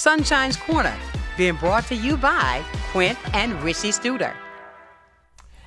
Sunshine's Corner, being brought to you by Quint and Richie Studer.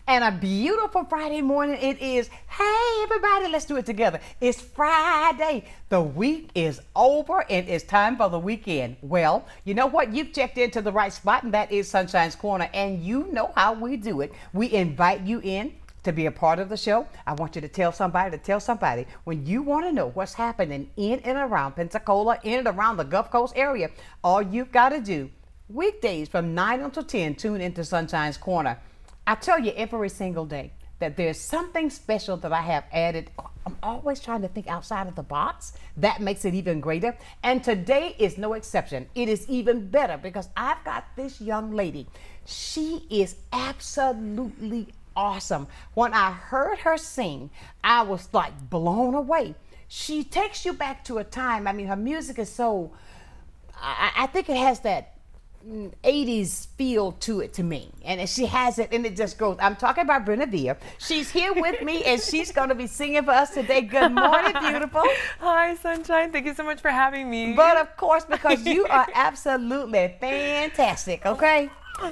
And a beautiful Friday morning it is. Hey, everybody, let's do it together. It's Friday. The week is over and it's time for the weekend. Well, you know what? You've checked into the right spot, and that is Sunshine's Corner. And you know how we do it. We invite you in to be a part of the show. I want you to tell somebody when you want to know what's happening in and around Pensacola, in and around the Gulf Coast area. All you've got to do, weekdays from 9 until 10, tune into Sunshine's Corner. I tell you every single day that there's something special that I have added. I'm always trying to think outside of the box. That makes it even greater. And today is no exception. It is even better because I've got this young lady. She is absolutely awesome. When I heard her sing, I was like blown away. She takes you back to a time. I mean, her music is so, I think it has that 80s feel to it to me, and she has it, and it just goes. I'm talking about Brynnevere. She's here with me, and she's going to be singing for us today. Good morning, beautiful. Hi, Sunshine. Thank you so much for having me. But of course, because you are absolutely fantastic, okay?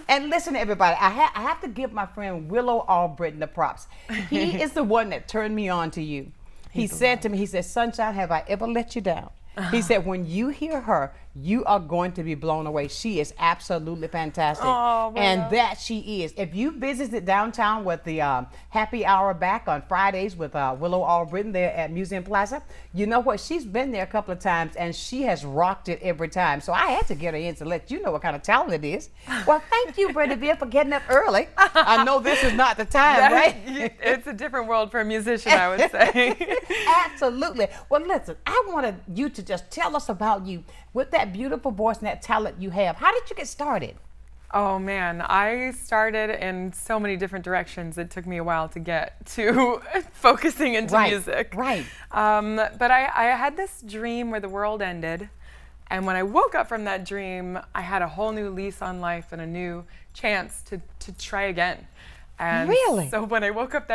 And listen, everybody, I have to give my friend Willow Albritton the props. He is the one that turned me on to you. He said to me, he said, "Sunshine, have I ever let you down?" He said, when you hear her, you are going to be blown away. She is absolutely fantastic. Oh, and that she is. If you visited downtown with the happy hour back on Fridays with Willow Albritton there at Museum Plaza, you know what? She's been there a couple of times, and she has rocked it every time. So I had to get her in to let you know what kind of talent it is. Well, thank you, Brynnevere, for getting up early. I know this is not the time, right? It's a different world for a musician, I would say. Absolutely. Well, listen, I wanted you to just tell us about you with that beautiful voice and that talent you have. How did you get started? Oh man, I started in so many different directions. It took me a while to get to focusing into music. Right. But I had this dream where the world ended. And when I woke up from that dream, I had a whole new lease on life and a new chance to try again. And really? So when I woke up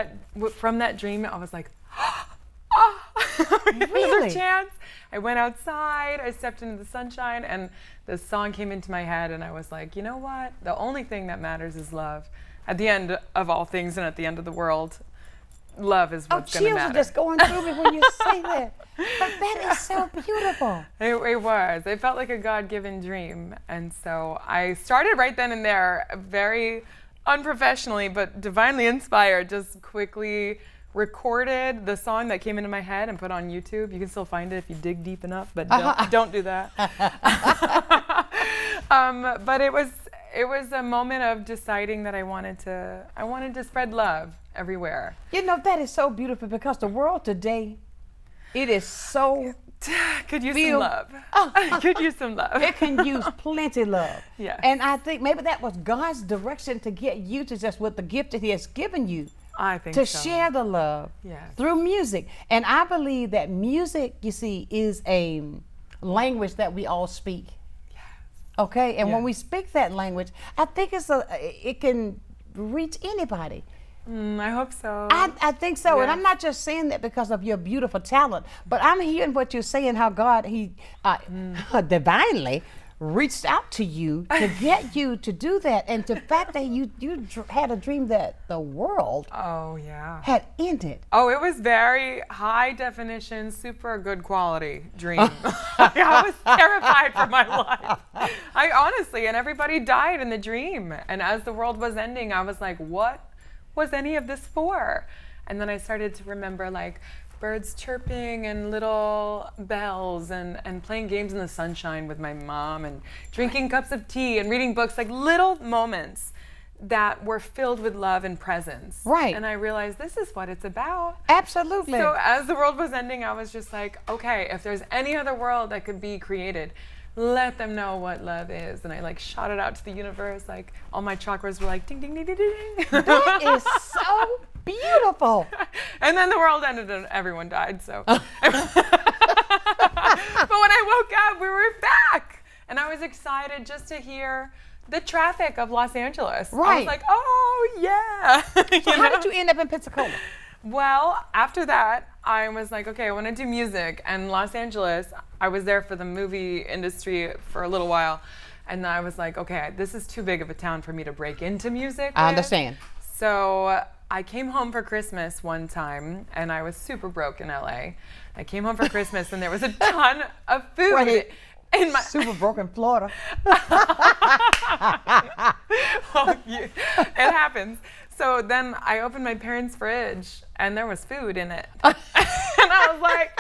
from that dream, I was like, really? Another chance. I went outside, I stepped into the sunshine, and this song came into my head, and I was like, you know what? The only thing that matters is love. At the end of all things and at the end of the world, love is what's going to matter. Chills are just going through me when you say that. But that is so beautiful. It was. It felt like a God-given dream. And so I started right then and there, very unprofessionally, but divinely inspired, just quickly recorded the song that came into my head and put on YouTube. You can still find it if you dig deep enough, but don't do that. But it was a moment of deciding that I wanted to spread love everywhere. You know, that is so beautiful because the world today, it is so could use some love. Could use some love. It can use plenty love. Yeah. And I think maybe that was God's direction to get you to just with the gift that He has given you. I think to so. share the love through music. And I believe that music, you see, is a language that we all speak. Yes. Okay? And when we speak that language, I think it can reach anybody. I hope so. I think so. Yes. And I'm not just saying that because of your beautiful talent, but I'm hearing what you're saying, how God, He divinely reached out to you to get you to do that, and the fact that you had a dream that the world had ended. Oh, it was very high definition, super good quality dream. I was terrified for my life. I honestly, and everybody died in the dream. And as the world was ending, I was like, what was any of this for? And then I started to remember like birds chirping and little bells and playing games in the sunshine with my mom and drinking cups of tea and reading books, like little moments that were filled with love and presence. Right. And I realized this is what it's about. Absolutely. So as the world was ending, I was just like, okay, if there's any other world that could be created, let them know what love is. And I like shot it out to the universe. Like all my chakras were like ding, ding, ding, ding, ding. That is so beautiful. And then the world ended and everyone died, so. But when I woke up, we were back. And I was excited just to hear the traffic of Los Angeles. Right. I was like, oh, yeah. So how did you end up in Pensacola? Well, after that, I was like, okay, I want to do music. And Los Angeles, I was there for the movie industry for a little while. And I was like, okay, this is too big of a town for me to break into music. I understand. So I came home for Christmas one time, and I was super broke in LA. I came home for Christmas, and there was a ton of food. Wait, in my super broke in Florida. It happens. So then I opened my parents' fridge, and there was food in it. And I was like,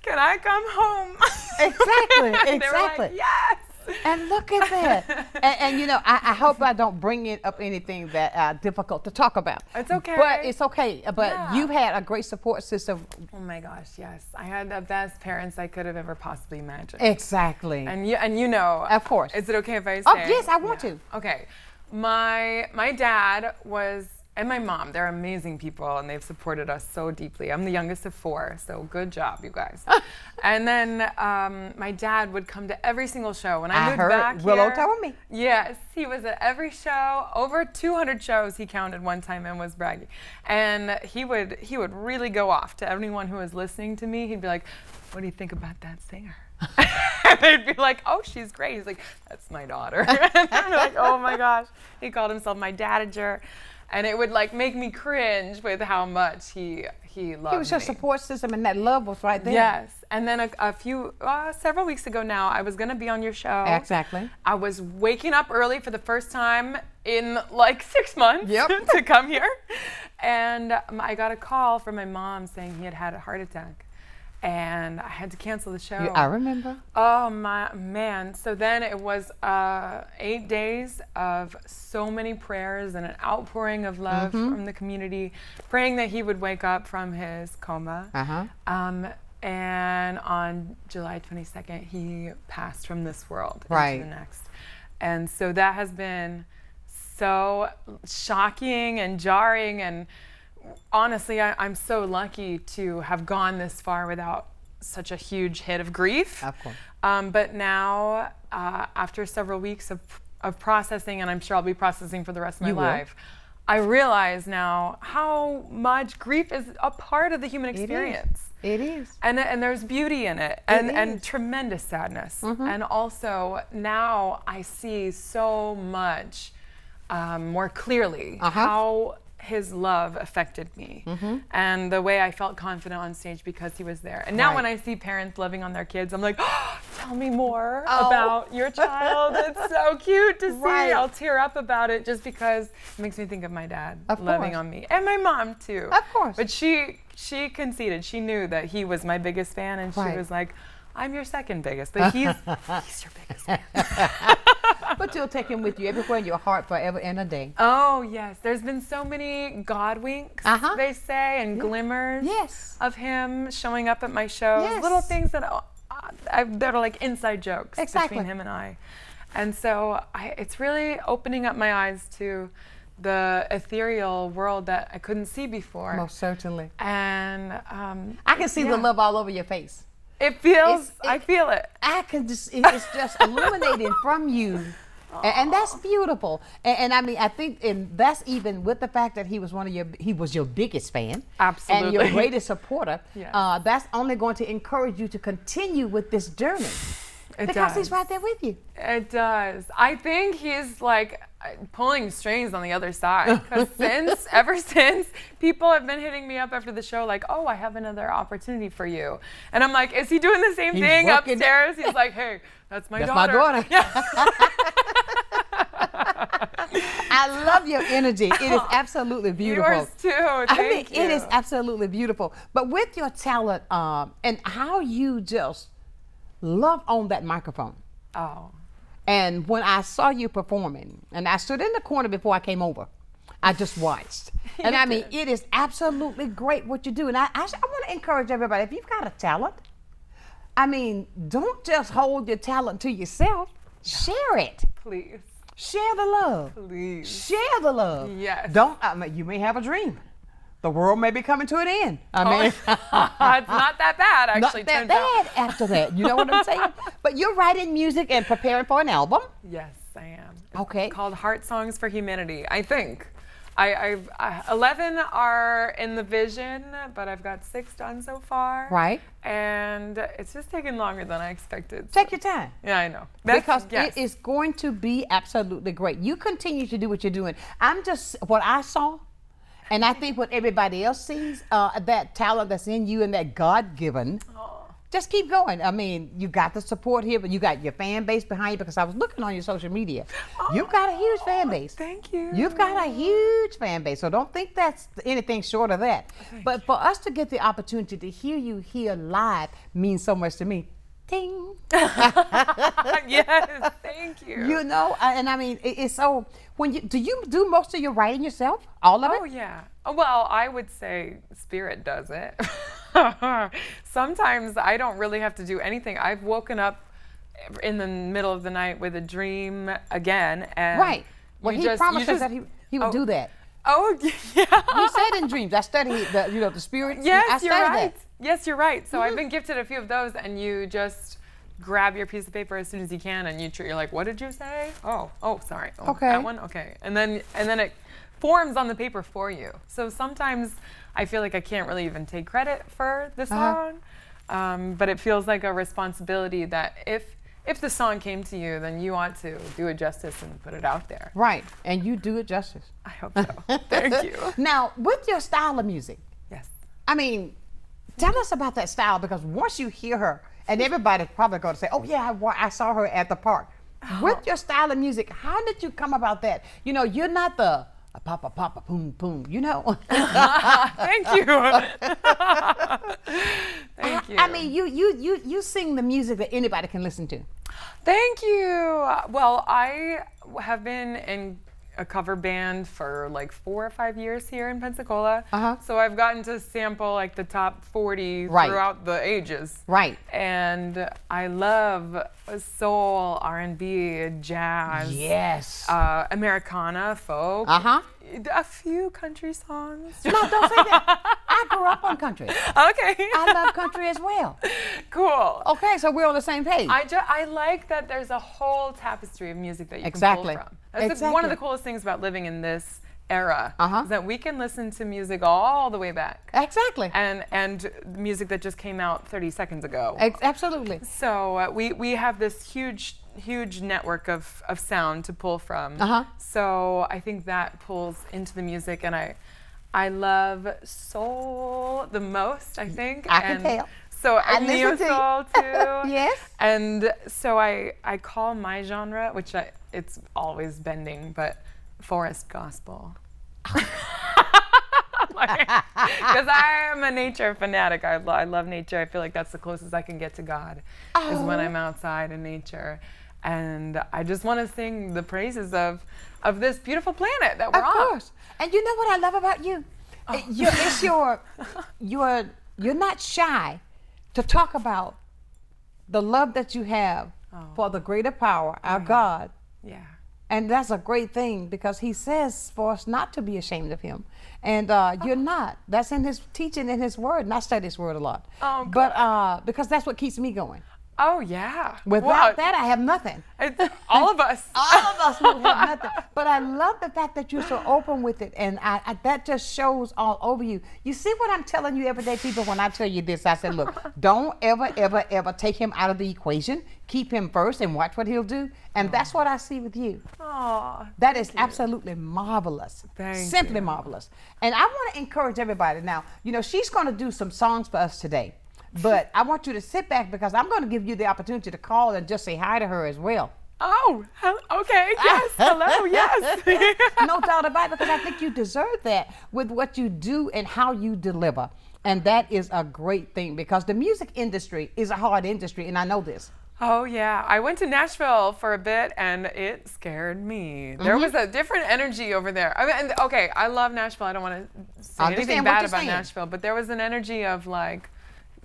can I come home? Exactly, And they were like, yes. And look at that. And you know, I hope I don't bring it up anything that difficult to talk about. It's okay. But it's okay. But Yeah. you've had a great support system. Oh my gosh, yes. I had the best parents I could have ever possibly imagined. Exactly. And you know. Of course. Is it okay if I say? Oh, yes, I want to. Okay. My dad was, and my mom, they're amazing people, and they've supported us so deeply. I'm the youngest of 4, so good job, you guys. And then my dad would come to every single show. When I moved back here, Willow told me. Yes, he was at every show. Over 200 shows he counted one time and was bragging. And he would really go off to anyone who was listening to me. He'd be like, "What do you think about that singer?" And they'd be like, "Oh, she's great." He's like, "That's my daughter." And I'm like, "Oh my gosh." He called himself my dadager. And it would like make me cringe with how much he loved It was your me. support system, and that love was right there. Yes. And then several weeks ago now, I was going to be on your show. Exactly. I was waking up early for the first time in like 6 months to come here. And I got a call from my mom saying he had had a heart attack. And I had to cancel the show. I remember. Oh my man. So then it was 8 days of so many prayers and an outpouring of love from the community, praying that he would wake up from his coma. And on July 22nd, he passed from this world into the next. And so that has been so shocking and jarring, and honestly, I'm so lucky to have gone this far without such a huge hit of grief. Of course. But now, after several weeks of processing, and I'm sure I'll be processing for the rest of my life, I realize now how much grief is a part of the human experience. It is. And there's beauty in it, and tremendous sadness. And also now I see so much more clearly how his love affected me and the way I felt confident on stage because he was there. And now when I see parents loving on their kids, I'm like, oh, tell me more about your child. It's so cute to see. I'll tear up about it just because it makes me think of my dad loving on me, and my mom too. Of course. But she conceded. She knew that he was my biggest fan, and she was like, I'm your second biggest, but he's your biggest fan. But you'll take him with you everywhere in your heart forever and a day. Oh, yes. There's been so many God winks, they say, and glimmers of him showing up at my shows. Little things that are like inside jokes between him and I. And so it's really opening up my eyes to the ethereal world that I couldn't see before. Most certainly. And I can see the love all over your face. It feels, I feel it. I can just, it's just illuminating from you. And that's beautiful. And I mean, I think, and that's even with the fact that he was your biggest fan. Absolutely. And your greatest supporter. That's only going to encourage you to continue with this journey. Because he's right there with you. It does. I think he's like pulling strings on the other side. Because ever since, people have been hitting me up after the show like, oh, I have another opportunity for you. And I'm like, is he doing the same thing upstairs? He's like, hey, that's my daughter. That's my daughter. I love your energy. It is absolutely beautiful. Yours too. Thank you. It is absolutely beautiful. But with your talent and how you just love on that microphone. Oh. And when I saw you performing, and I stood in the corner before I came over, I just watched. And I mean, it is absolutely great what you do. And I want to encourage everybody, if you've got a talent, I mean, don't just hold your talent to yourself. Share it. Please. Share the love. Please. Share the love. Yes. You may have a dream. The world may be coming to an end. I mean, it's not that bad, actually. Not that bad after that. You know what I'm saying? But you're writing music and preparing for an album. Yes, I am. Okay. It's called Heart Songs for Humanity, I think. I've 11 are in the vision, but I've got 6 done so far. Right. And it's just taking longer than I expected. Take your time. Yeah, I know. Because yes. it is going to be absolutely great. You continue to do what you're doing. I'm just, what I saw, and I think what everybody else sees, that talent that's in you and that God-given, just keep going. I mean, you got the support here, but you got your fan base behind you, because I was looking on your social media. You've got a huge fan base. Thank you. You've got a huge fan base, so don't think that's anything short of that. But for us to get the opportunity to hear you here live means so much to me. Ding. Yes, thank you. You know, and I mean, it's so, do you do most of your writing yourself? All of it? Oh, yeah. Well, I would say Spirit does it. Sometimes I don't really have to do anything. I've woken up in the middle of the night with a dream again. And right. Well, he promised us that he would do that. Oh, yeah. He said in dreams. I studied the spirit. Yes, you're right. That. Yes, you're right. So I've been gifted a few of those, and you just grab your piece of paper as soon as you can, and you're like, what did you say? Oh, sorry. Oh, okay. That one? Okay. And then it forms on the paper for you. So sometimes I feel like I can't really even take credit for the song, but it feels like a responsibility that if the song came to you, then you ought to do it justice and put it out there. Right, and you do it justice. I hope so. Thank you. Now, with your style of music, yes. I mean, tell us about that style, because once you hear her, and everybody's probably going to say, oh yeah, I saw her at the park. With your style of music, how did you come about that? You know, you're not the papa, boom, boom, you know? Thank you. Thank you. I mean, you sing the music that anybody can listen to. Thank you. Well, I have been in a cover band for like 4 or 5 years here in Pensacola. So I've gotten to sample like the top 40 throughout the ages. Right. And I love soul, R&B, jazz. Yes. Americana, folk. A few country songs. No, don't say that. I grew up on country. Okay. I love country as well. Cool. Okay, so we're on the same page. I like that there's a whole tapestry of music that you can pull from. That's one of the coolest things about living in this era, is that we can listen to music all the way back. Exactly. And music that just came out 30 seconds ago. Absolutely. So we have this huge network of sound to pull from. So I think that pulls into the music, and I love soul the most, I think. I can tell. So neo soul too. Yes. And so I call my genre, which it's always bending, but forest gospel. Because I'm a nature fanatic. I love nature. I feel like that's the closest I can get to God, is when I'm outside in nature. And I just want to sing the praises of this beautiful planet that we're on. Of course. And you know what I love about you? You're not shy to talk about the love that you have for the greater power, our God. Yeah. And that's a great thing, because he says for us not to be ashamed of him. And you're not. That's in his teaching, in his word. And I study his word a lot. Oh, but because that's what keeps me going. Oh, yeah. Without that, I have nothing. All of us. All of us would have nothing. But I love the fact that you're so open with it. And that just shows all over you. You see what I'm telling you every day, people, when I tell you this? I said, look, don't ever take him out of the equation. Keep him first and watch what he'll do. And that's what I see with you. Oh, that is absolutely marvelous. Simply marvelous. And I want to encourage everybody. Now, you know, she's going to do some songs for us today. But I want you to sit back, because I'm going to give you the opportunity to call and just say hi to her as well. Oh, okay. Yes. Hello. Yes. No doubt about it, because I think you deserve that with what you do and how you deliver. And that is a great thing, because the music industry is a hard industry, and I know this. Oh, yeah. I went to Nashville for a bit, and it scared me. There was a different energy over there. I mean, okay, I love Nashville. I don't want to say anything bad about Nashville, but there was an energy of like,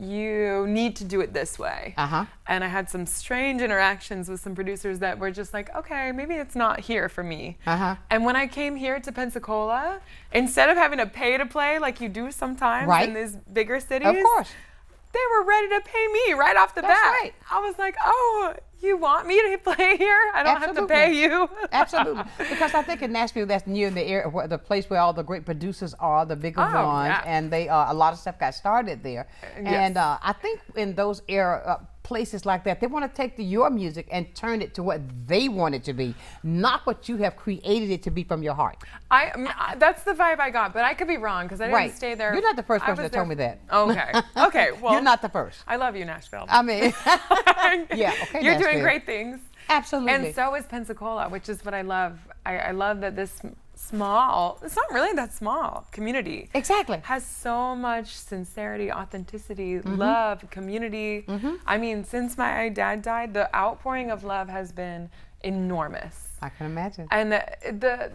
you need to do it this way. And I had some strange interactions with some producers that were just like, okay, maybe it's not here for me. And when I came here to Pensacola, instead of having to pay to play like you do sometimes in these bigger cities, of course, they were ready to pay me right off the bat. Right. I was like, oh, You want me to play here? I don't have to pay you. Absolutely. Because I think in Nashville, that's near the area, the place where all the great producers are, the bigger ones, yeah. and they a lot of stuff got started there. Yes. And I think in those places like that, they want to take your music and turn it to what they want it to be, not what you have created it to be from your heart. That's the vibe I got, but I could be wrong because I didn't stay there. You're not the first person that told me that. Okay. Okay. Well, you're not the first. I love you, Nashville. I mean, yeah. Okay. You're Nashville. doing great things. Absolutely. And so is Pensacola, which is what I love. I love that this small, it's not really that small, community. Exactly. Has so much sincerity, authenticity, love, community. I mean, since my dad died, the outpouring of love has been enormous. I can imagine. And the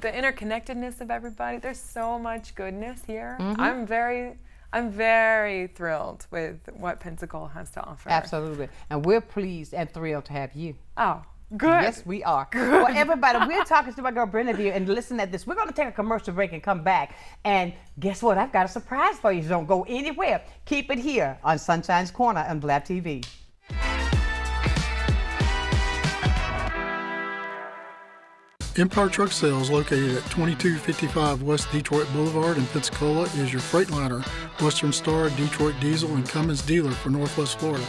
interconnectedness of everybody, there's so much goodness here. I'm very thrilled with what Pensacola has to offer. Absolutely. And we're pleased and thrilled to have you. Oh, good. Yes, we are. Good. Well, everybody, we're talking to my girl Brynnevere, and listen at this. We're going to take a commercial break and come back. And guess what? I've got a surprise for you. So don't go anywhere. Keep it here on Sunshine's Corner on Blab TV. Empire Truck Sales, located at 2255 West Detroit Boulevard in Pensacola, is your Freightliner, Western Star, Detroit Diesel, and Cummins dealer for Northwest Florida.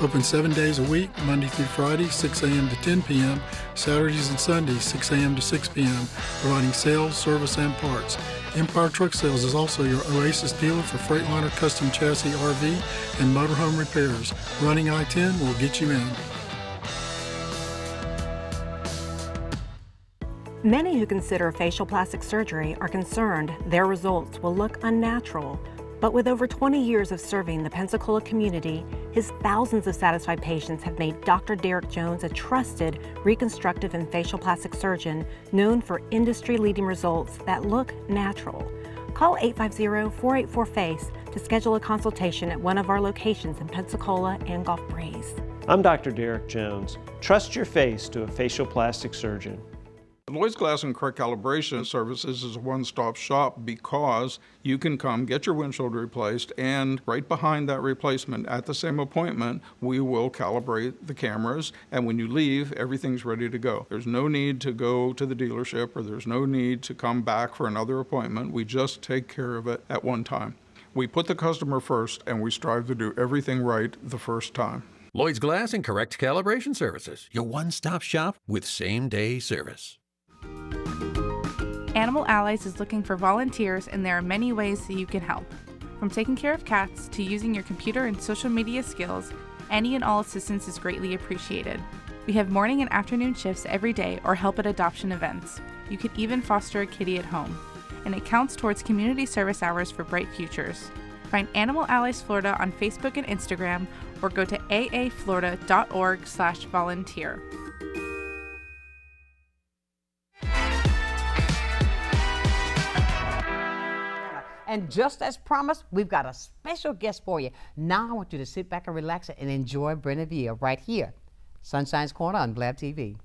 Open 7 days a week, Monday through Friday, 6 a.m. to 10 p.m., Saturdays and Sundays, 6 a.m. to 6 p.m., providing sales, service, and parts. Empire Truck Sales is also your Oasis dealer for Freightliner custom chassis RV and motorhome repairs. Running I-10 will get you in. Many who consider facial plastic surgery are concerned their results will look unnatural. But with over 20 years of serving the Pensacola community, his thousands of satisfied patients have made Dr. Derek Jones a trusted reconstructive and facial plastic surgeon known for industry-leading results that look natural. Call 850-484-FACE to schedule a consultation at one of our locations in Pensacola and Gulf Breeze. I'm Dr. Derek Jones. Trust your face to a facial plastic surgeon. Lloyd's Glass and Correct Calibration Services is a one-stop shop because you can come get your windshield replaced, and right behind that replacement at the same appointment, we will calibrate the cameras, and when you leave, everything's ready to go. There's no need to go to the dealership, or there's no need to come back for another appointment. We just take care of it at one time. We put the customer first, and we strive to do everything right the first time. Lloyd's Glass and Correct Calibration Services, your one-stop shop with same-day service. Animal Allies is looking for volunteers, and there are many ways that you can help. From taking care of cats to using your computer and social media skills, any and all assistance is greatly appreciated. We have morning and afternoon shifts every day or help at adoption events. You can even foster a kitty at home. And it counts towards community service hours for bright futures. Find Animal Allies Florida on Facebook and Instagram, or go to aaflorida.org/volunteer. And just as promised, we've got a special guest for you. Now I want you to sit back and relax and enjoy Brynnevere right here. Sunshine's Corner on Blab TV.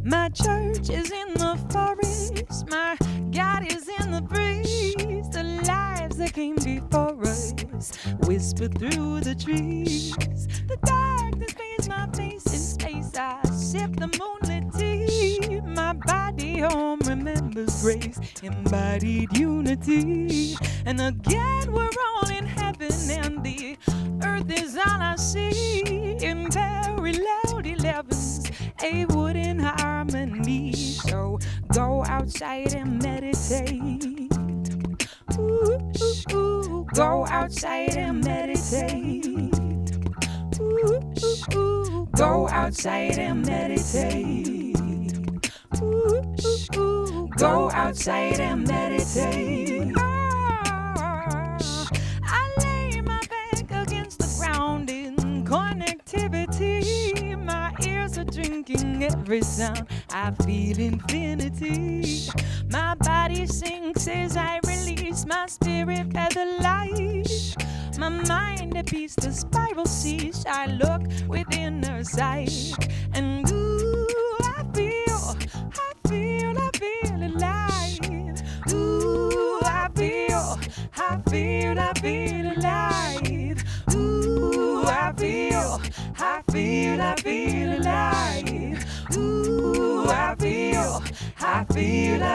My church is in the forest, my God is in the breeze. The lives that came before us whisper through the trees. The darkness fades my face in space. I sip the moonlit tea. My body home remembers grace, embodied unity. And again we're all in heaven, and the earth is all I see. In very loud 11s, a wooden harmony. So go outside and meditate. go outside and meditate. Ooh, ooh, ooh, go outside and meditate. Ooh, ooh, ooh, go outside and meditate. I lay my back against the ground in connectivity. My ears are drinking every sound. I feel infinity. My body sinks as I release my spirit feather light. My mind at peace, the spiral cease. I look within her sight, and ooh, I feel alive. Ooh, I feel alive. Ooh, I feel alive. Ooh, I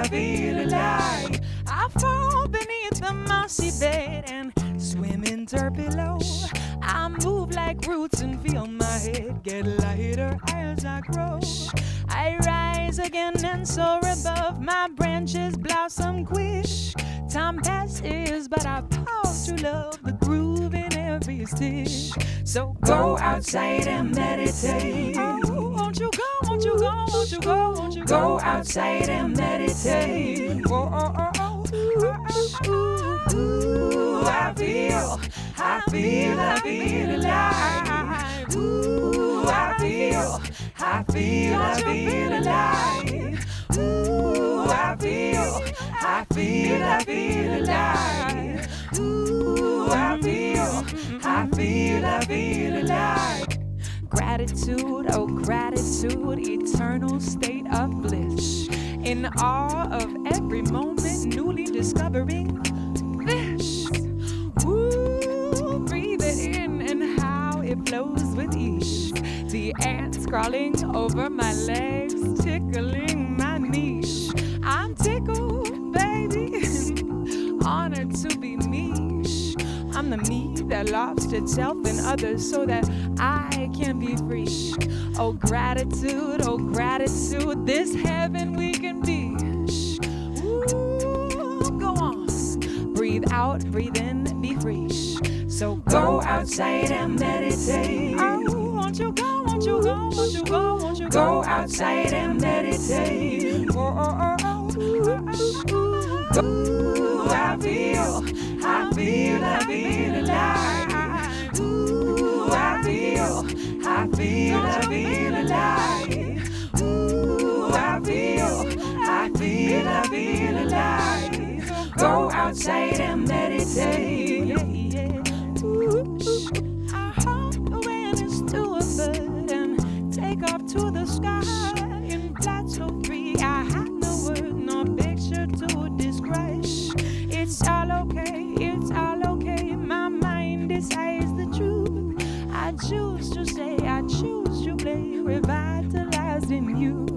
feel alive. I fall beneath the mossy bed and swim in dirt below. I move like roots and feel my head get lighter as I grow. I rise again and soar above. My branches blossom quick. Time passes, but I pause to love the groove in every stitch. So go outside and meditate. Oh, won't you go, won't you go, won't you go, won't you go outside and meditate. Oh, oh, oh, oh. Ooh, I feel alive. Ooh, I feel alive. Ooh, I feel alive. Ooh, I feel alive. Gratitude, oh gratitude, eternal state of bliss. In awe of every moment, newly discovering this. Ooh, breathe it in and how it flows with ease. The ants crawling over my legs, tickling my knees. I'm tickled, baby, honored to be me. I'm the me that lost itself in others so that I can be free. Oh gratitude, this heaven we can be. Ooh, go on, breathe out, breathe in, be free. So go outside and meditate. Oh, won't you go, won't you go, won't you go, won't you go outside and meditate. Oh, oh, oh, oh. Ooh, I feel alive. Ooh, I feel alive. Ooh, I feel alive. Go outside and meditate. Ooh, I hold awareness to a bird and take off to the sky in flight so free. I have no word, no picture to describe. It's all okay, my mind decides the truth. I choose to say, I choose to play, revitalized in youth.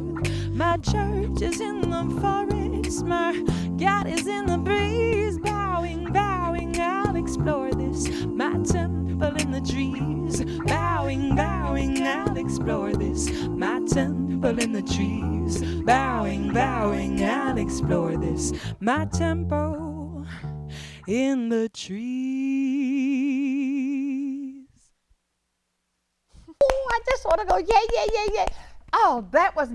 My church is in the forest, my God is in the breeze. Bowing, bowing, I'll explore this, my temple in the trees. Bowing, bowing, I'll explore this, my temple in the trees. Bowing, bowing, I'll explore this, my temple in the trees. Oh, I just want to go, yeah. Oh, that was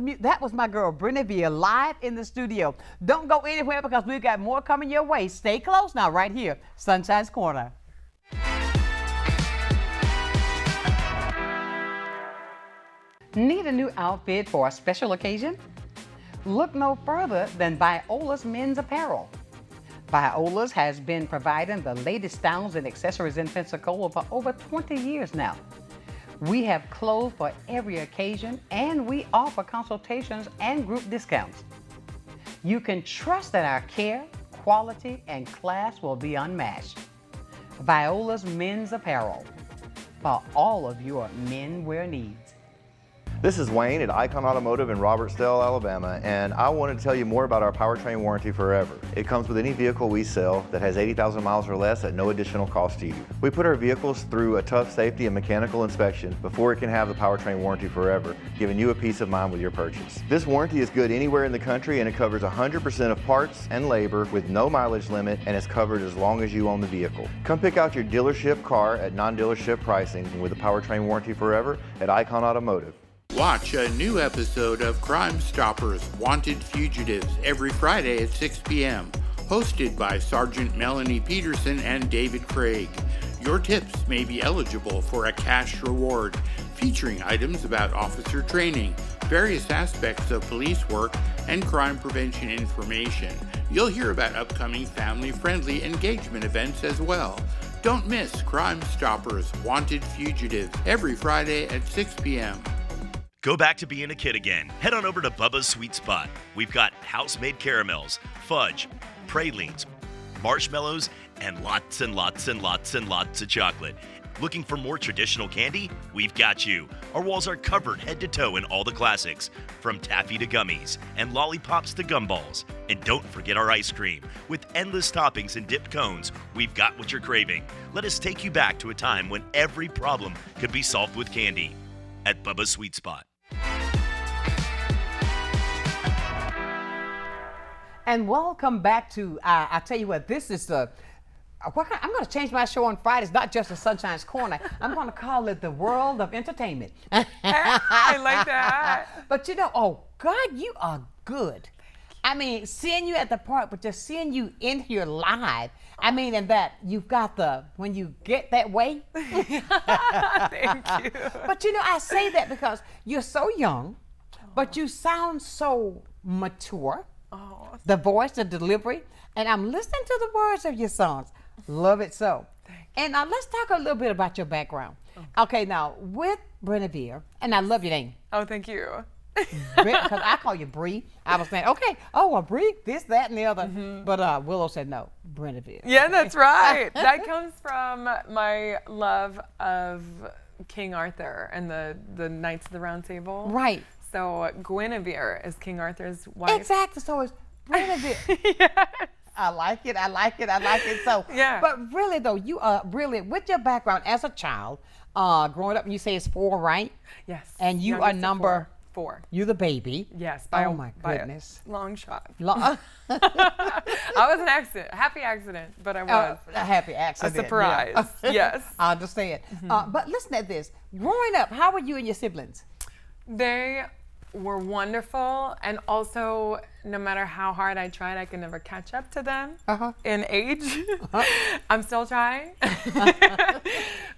my girl, Brynnevere, live in the studio. Don't go anywhere because we've got more coming your way. Stay close now, right here, Sunshine's Corner. Need a new outfit for a special occasion? Look no further than Viola's Men's Apparel. Viola's has been providing the latest styles and accessories in Pensacola for over 20 years now. We have clothes for every occasion, and we offer consultations and group discounts. You can trust that our care, quality, and class will be unmatched. Viola's Men's Apparel, for all of your men wear needs. This is Wayne at Icon Automotive in Robertsdale, Alabama, and I wanted to tell you more about our powertrain warranty forever. It comes with any vehicle we sell that has 80,000 miles or less at no additional cost to you. We put our vehicles through a tough safety and mechanical inspection before it can have the powertrain warranty forever, giving you a peace of mind with your purchase. This warranty is good anywhere in the country, and it covers 100% of parts and labor with no mileage limit, and is covered as long as you own the vehicle. Come pick out your dealership car at non-dealership pricing with a powertrain warranty forever at Icon Automotive. Watch a new episode of Crime Stoppers Wanted Fugitives every Friday at 6 p.m. Hosted by Sergeant Melanie Peterson and David Craig. Your tips may be eligible for a cash reward, featuring items about officer training, various aspects of police work, and crime prevention information. You'll hear about upcoming family-friendly engagement events as well. Don't miss Crime Stoppers Wanted Fugitives every Friday at 6 p.m. Go back to being a kid again. Head on over to Bubba's Sweet Spot. We've got house-made caramels, fudge, pralines, marshmallows, and lots and lots and lots and lots of chocolate. Looking for more traditional candy? We've got you. Our walls are covered head to toe in all the classics, from taffy to gummies and lollipops to gumballs. And don't forget our ice cream. With endless toppings and dipped cones, we've got what you're craving. Let us take you back to a time when every problem could be solved with candy. At Bubba's Sweet Spot. And welcome back to, I tell you what, this is the, I'm going to change my show on Fridays, not just the Sunshine's Corner. I'm going to call it the World of Entertainment. I like that. But you know, oh God, you are good. I mean, seeing you at the park, but just seeing you in here live, I mean, and that you've got when you get that way. Thank you. But you know, I say that because you're so young, but you sound so mature. Oh, the voice, the delivery, and I'm listening to the words of your songs. Love it so. And now let's talk a little bit about your background. Okay, now with Brynnevere, and I love your name. Oh, thank you. Because I call you Bree. I was saying, okay, Bree, this, that, and the other. But Willow said no, Brynnevere. Yeah, that's right. That comes from my love of King Arthur and the Knights of the Round Table. Right. So Brynnevere is King Arthur's wife. Exactly. So it's Brynnevere. Yes. I like it. So, yeah. But really though, you are really, with your background as a child, growing up, you say it's 4, right? Yes. And you are number 4. You're the baby. Yes. Oh my goodness. Long shot. I was an accident, a happy accident, but I was. A happy accident. A surprise. Yeah. Yes. I understand. But listen at this. Growing up, how were you and your siblings? They were wonderful, and also no matter how hard I tried, I could never catch up to them in age. I'm still trying.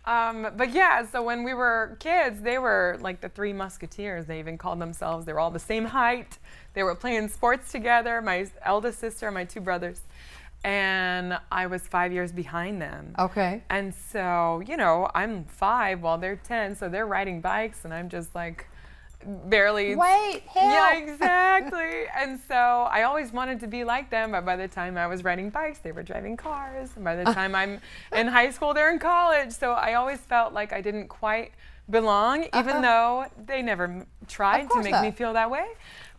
But yeah, so when we were kids, they were like the 3 Musketeers. They even called themselves. They were all the same height. They were playing sports together, my eldest sister, my 2 brothers. And I was 5 years behind them. Okay. And so, you know, I'm 5 while they're 10, so they're riding bikes, and I'm just like, barely. Wait, help. Yeah, exactly. And so I always wanted to be like them, but by the time I was riding bikes, they were driving cars. And by the time I'm in high school, they're in college. So I always felt like I didn't quite belong, even though they never tried to make me feel that way.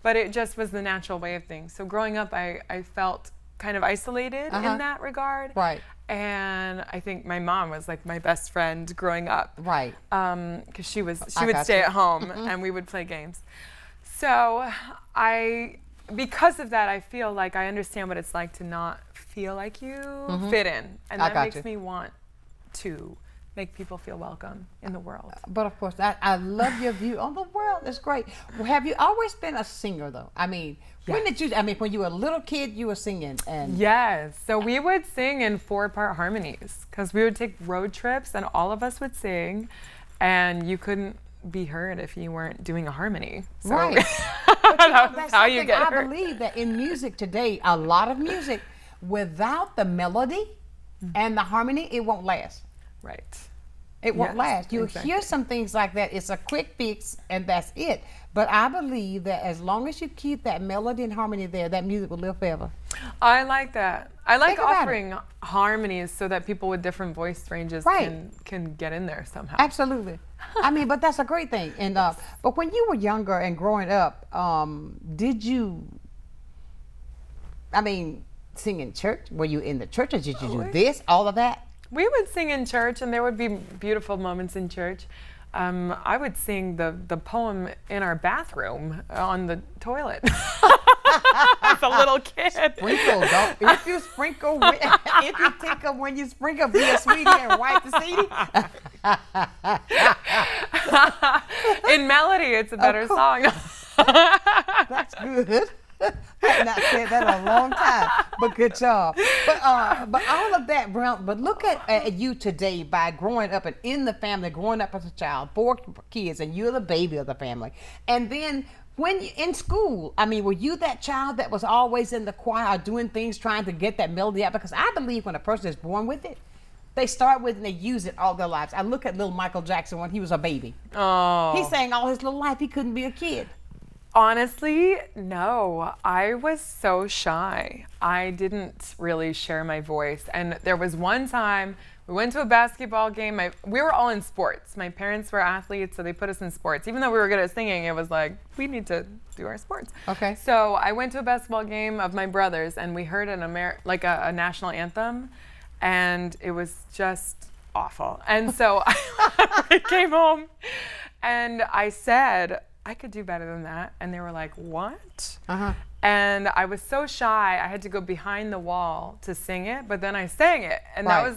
But it just was the natural way of things. So growing up, I felt kind of isolated in that regard. Right. And I think my mom was like my best friend growing up. Right. Because she would stay at home and we would play games. So because of that, I feel like I understand what it's like to not feel like you fit in. And that makes me want to make people feel welcome in the world. But of course, I love your view on the world. It's great. Have you always been a singer though? I mean, when did you, when you were a little kid, you were singing? And yes, so we would sing in 4-part harmonies because we would take road trips and all of us would sing, and you couldn't be heard if you weren't doing a harmony. So right. that's how you get heard. I believe that in music today, a lot of music, without the melody and the harmony, it won't last. Right. It won't last. You'll hear some things like that. It's a quick fix and that's it. But I believe that as long as you keep that melody and harmony there, that music will live forever. I like that. I like offering harmonies so that people with different voice ranges can get in there somehow. Absolutely. I mean, but that's a great thing. And but when you were younger and growing up, did you? I mean, sing in church? Were you in the church, or did you do this, all of that? We would sing in church, and there would be beautiful moments in church. I would sing the poem in our bathroom on the toilet as a little kid. Sprinkle, don't. If you sprinkle, if you tinkle when you sprinkle, be a sweetie and wipe the seedy. In melody, it's a better song. That's good. I've not said that in a long time, but good job. But all of that, but look at you today by growing up and in the family, growing up as a child, 4 kids, and you're the baby of the family. And then when you in school, I mean, were you that child that was always in the choir doing things, trying to get that melody out? Because I believe when a person is born with it, they start with and they use it all their lives. I look at little Michael Jackson when he was a baby. Oh. He sang all his little life. He couldn't be a kid. Honestly, no. I was so shy. I didn't really share my voice. And there was one time we went to a basketball game. We were all in sports. My parents were athletes, so they put us in sports. Even though we were good at singing, it was like, we need to do our sports. Okay. So I went to a basketball game of my brother's, and we heard a national anthem, and it was just awful. And so I came home, and I said, I could do better than that. And they were like, what? And I was so shy, I had to go behind the wall to sing it, but then I sang it. And that was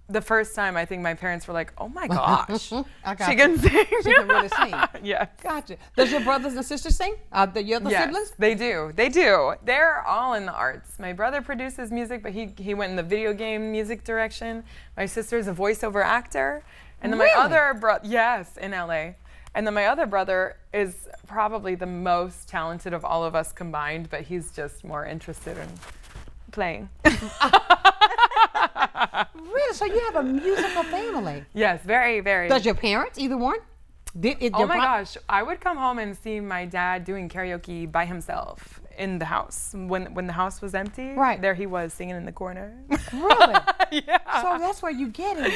the first time I think my parents were like, oh my gosh, she can sing. She can really sing. Yeah. Gotcha. Does your brothers and sisters sing? Your other siblings? They do. They do. They're all in the arts. My brother produces music, but he went in the video game music direction. My sister's a voiceover actor. And then my other brother, yes, in LA. And then my other brother is probably the most talented of all of us combined, but he's just more interested in playing. Really? So you have a musical family? Yes, very, very. Does your parents, either one? Oh my gosh, I would come home and see my dad doing karaoke by himself in the house. When the house was empty, there he was singing in the corner. Really? Yeah. So that's where you get it.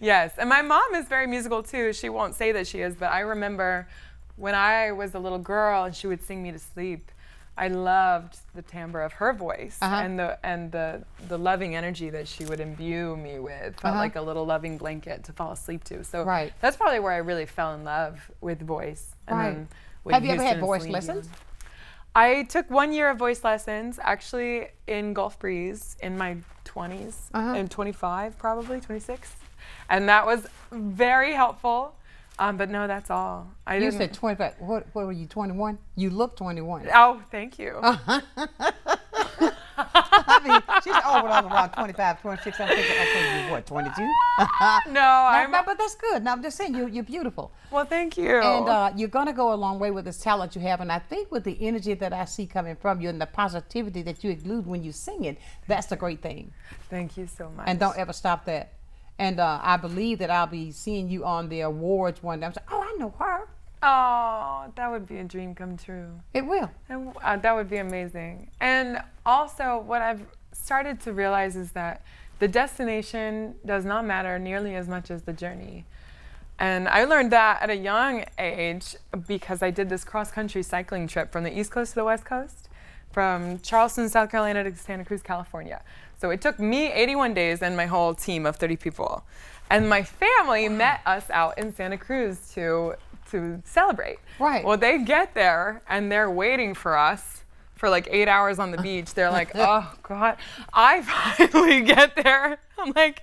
Yes, and my mom is very musical too. She won't say that she is, but I remember when I was a little girl and she would sing me to sleep, I loved the timbre of her voice and the loving energy that she would imbue me with. Felt like a little loving blanket to fall asleep to. So that's probably where I really fell in love with voice. And then with Have you ever Houston had and voice Celine lessons? Dion. I took 1 year of voice lessons actually in Gulf Breeze in my 20s, and 25 probably, 26. And that was very helpful. But no, that's all. You said 25. What were you, 21? You look 21. Oh, thank you. I mean, she's around 25, 26. I'm thinking, okay, you what, 22? No, but that's good. Now, I'm just saying, you're beautiful. Well, thank you. And you're going to go a long way with this talent you have. And I think with the energy that I see coming from you and the positivity that you exude when you sing it, that's the great thing. Thank you so much. And don't ever stop that. And I believe that I'll be seeing you on the awards one day. I'm saying, oh, I know her. Oh, that would be a dream come true. It will. That would be amazing. And also, what I've started to realize is that the destination does not matter nearly as much as the journey. And I learned that at a young age because I did this cross-country cycling trip from the East Coast to the West Coast, from Charleston, South Carolina to Santa Cruz, California. So it took me 81 days and my whole team of 30 people. And my family met us out in Santa Cruz to celebrate. Right. Well, they get there and they're waiting for us for like 8 hours on the beach. They're like, oh God. I finally get there. I'm like,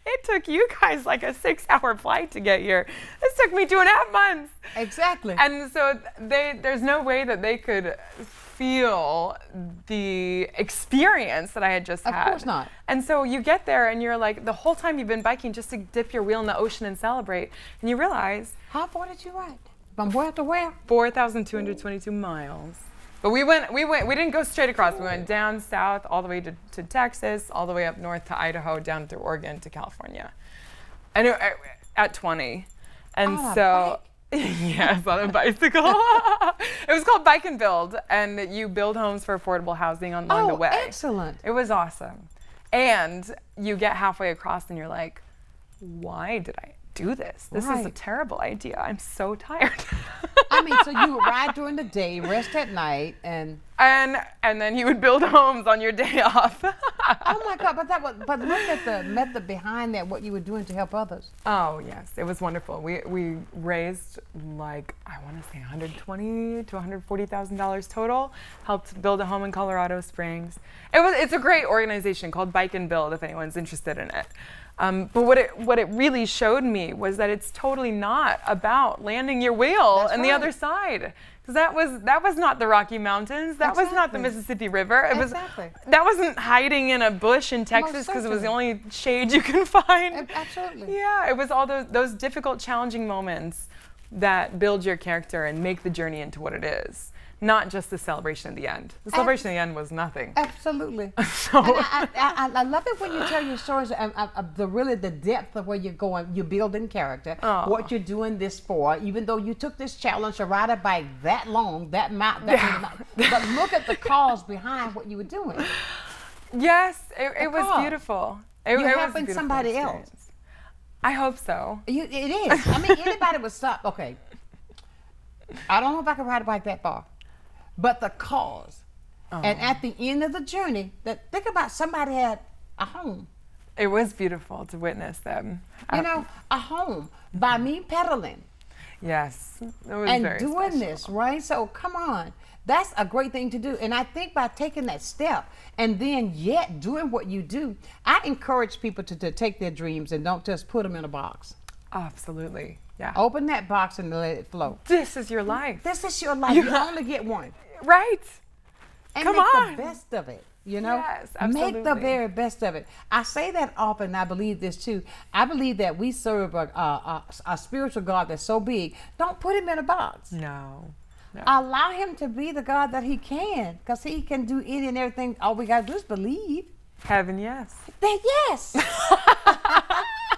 it took you guys like a 6-hour flight to get here. This took me 2.5 months. Exactly. And so there's no way that they could feel the experience that I had just had. Of course not. And so you get there and you're like, the whole time you've been biking just to dip your wheel in the ocean and celebrate. And you realize. How far did you ride? From where to where? 4,222 miles. But we didn't go straight across. We went down south all the way to Texas, all the way up north to Idaho, down through Oregon to California. And at 20. And so. Yes, on a bicycle. It was called Bike and Build, and you build homes for affordable housing along the way. Oh, excellent. It was awesome. And you get halfway across and you're like, why did I do this. This is a Right. terrible idea. I'm so tired. I mean, so you would ride during the day, rest at night, and then you would build homes on your day off. oh my God! But look at the method behind that. What you were doing to help others. Oh yes, it was wonderful. We raised like I want to say $120,000 to $140,000 total. Helped build a home in Colorado Springs. It's a great organization called Bike and Build if anyone's interested in it. But what it really showed me was that it's totally not about landing your wheel That's on the right. other side. Because that was not the Rocky Mountains. That was not the Mississippi River. That wasn't hiding in a bush in Texas because it was the only shade you can find. Absolutely. Yeah, it was all those difficult, challenging moments that build your character and make the journey into what it is. Not just the celebration at the end. The celebration at the end was nothing. Absolutely. So And I love it when you tell your stories of the depth of where you're going. You're building character. What you're doing this for, even though you took this challenge to ride a bike that long, that many miles. But look at the cause behind what you were doing. Yes, it was beautiful. You're was a helping beautiful somebody experience. else. I hope so. It is. I mean, anybody would stop. Okay. I don't know if I can ride a bike that far. But the cause, and at the end of the journey, think about somebody had a home. It was beautiful to witness them. You know, a home by me pedaling. Yes, it was and very doing special. this, right? So come on, that's a great thing to do. And I think by taking that step and then yet doing what you do, I encourage people to take their dreams and don't just put them in a box. Absolutely, yeah. Open that box and let it flow. This is your life. This is your life. You only get one. Right. And Come make on. the best of it, you know? Yes, Make the absolutely. very best of it. I say that often, and I believe this too. I believe that we serve a spiritual God that's so big. Don't put him in a box. No. Allow him to be the God that he can, because he can do any and everything. All we got to do is believe. Heaven, yes. Then yes.